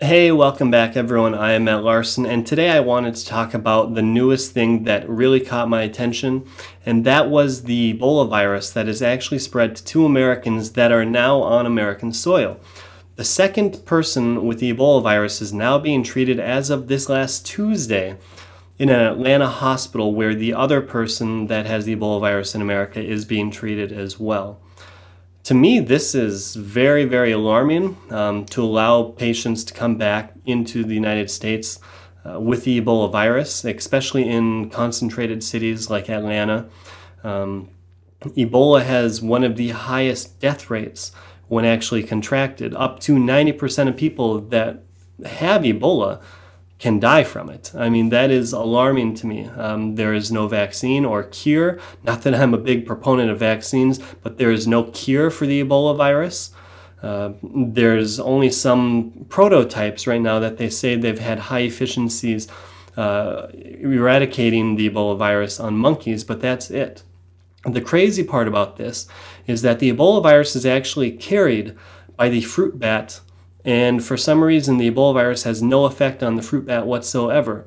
Hey, welcome back everyone. I am Matt Larson, and today I wanted to talk about the newest thing that really caught my attention, and that was the Ebola virus that has actually spread to two Americans that are now on American soil. The second person with the Ebola virus is now being treated as of this last Tuesday in an Atlanta hospital where the other person that has the Ebola virus in America is being treated as well. To me, this is very, very alarming to allow patients to come back into the United States with the Ebola virus, especially in concentrated cities like Atlanta. Ebola has one of the highest death rates when actually contracted. Up to 90% of people that have Ebola can die from it. I mean, that is alarming to me. There is no vaccine or cure. Not that I'm a big proponent of vaccines, but there is no cure for the Ebola virus. There's only some prototypes right now that they say they've had high efficiencies eradicating the Ebola virus on monkeys, but that's it. The crazy part about this is that the Ebola virus is actually carried by the fruit bat, and for some reason the Ebola virus has no effect on the fruit bat whatsoever.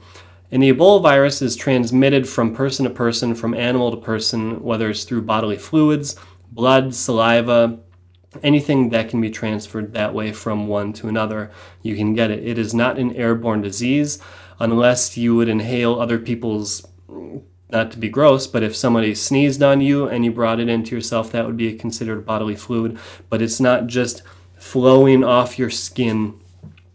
And the Ebola virus is transmitted from person to person, from animal to person, whether it's through bodily fluids, blood, saliva, anything that can be transferred that way from one to another, you can get it. It is not an airborne disease unless you would inhale other people's, not to be gross, but if somebody sneezed on you and you brought it into yourself, that would be considered bodily fluid. But it's not just flowing off your skin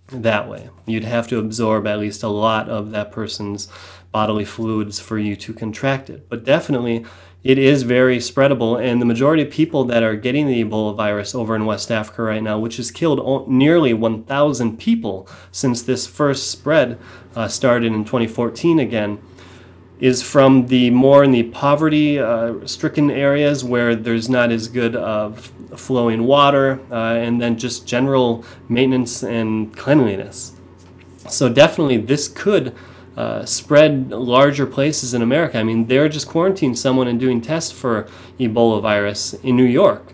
that way. You'd have to absorb at least a lot of that person's bodily fluids for you to contract it. But definitely, it is very spreadable, and the majority of people that are getting the Ebola virus over in West Africa right now, which has killed nearly 1,000 people since this first spread started in 2014 again, is from the more in the poverty-stricken areas where there's not as good of flowing water and then just general maintenance and cleanliness. So definitely this could spread larger places in America. I mean, they're just quarantining someone and doing tests for Ebola virus in New York.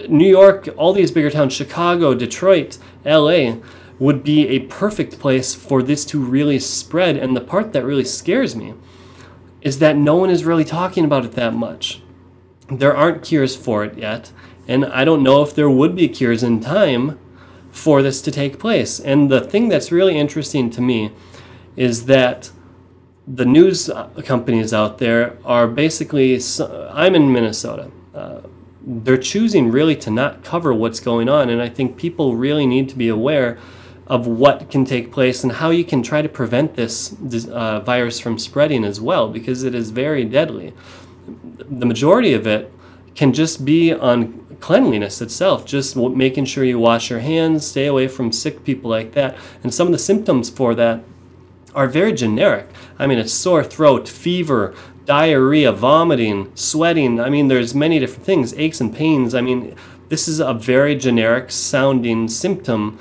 New York, all these bigger towns, Chicago, Detroit, LA, would be a perfect place for this to really spread. And the part that really scares me is that no one is really talking about it that much. There aren't cures for it yet, and I don't know if there would be cures in time for this to take place. And the thing that's really interesting to me is that the news companies out there are basically, I'm in Minnesota, they're choosing really to not cover what's going on, and I think people really need to be aware of what can take place and how you can try to prevent this virus from spreading as well, because it is very deadly. The majority of it can just be on cleanliness itself, just making sure you wash your hands, stay away from sick people like that. And some of the symptoms for that are very generic. I mean, it's sore throat, fever, diarrhea, vomiting, sweating. I mean, there's many different things, aches and pains. I mean, this is a very generic sounding symptom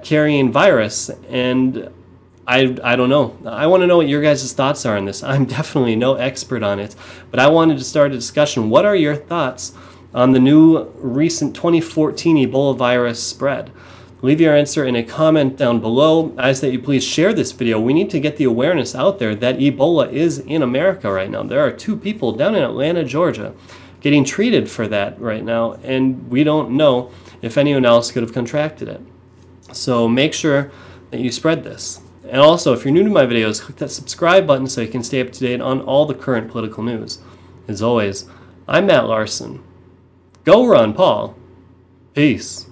carrying virus, and I don't know. I want to know what your guys' thoughts are on this. I'm definitely no expert on it, but I wanted to start a discussion. What are your thoughts on the new recent 2014 Ebola virus spread? Leave your answer in a comment down below. I ask that you please share this video. We need to get the awareness out there that Ebola is in America right now. There are two people down in Atlanta, Georgia, getting treated for that right now, and we don't know if anyone else could have contracted it. So make sure that you spread this. And also, if you're new to my videos, click that subscribe button so you can stay up to date on all the current political news. As always, I'm Matt Larson. Go Ron Paul. Peace.